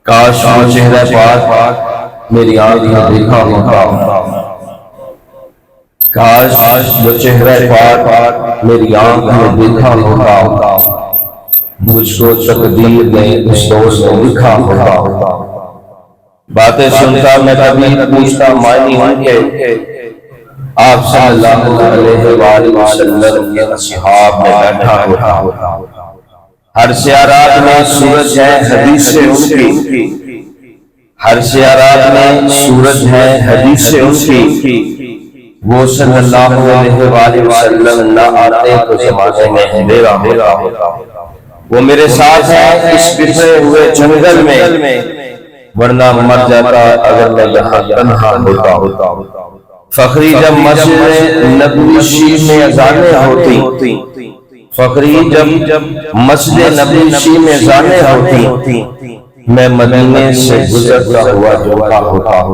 کاش وہ چہرہ پاک میری آنکھ میں دیکھا ہوتا، کاش وہ چہرہ پاک میری آنکھ میں دیکھا ہوتا، مجھ کو تقدیر نے اس دور میں لکھا ہوتا۔ باتیں سنتا میں کبھی پوچھتا معنی ان کے، آپ صلی اللہ علیہ وآلہ وسلم کے اصحاب میں بیٹھا ہوتا۔ ہر سیارات میں سورج ہے حدیث سے ان کی، ہر سیارات میں سورج ہے حدیث سے ان کی، وہ صلی اللہ علیہ وآلہ وسلم نہ آتے تو زمانے میں اندھیرا ہوتا۔ وہ میرے ساتھ ہیں اس بکھرے ہوئے جنگل میں، ورنہ مر جاتا اگر میں یہاں تنہا ہوتا۔ فخری جب مسجد نبوی شیف میں اذانیں ہوتی، فخری جب مسجد نبوی شیف میں اذانیں ہوتی، میں مدینے سے گزرتا ہوا جھوکا ہوتا۔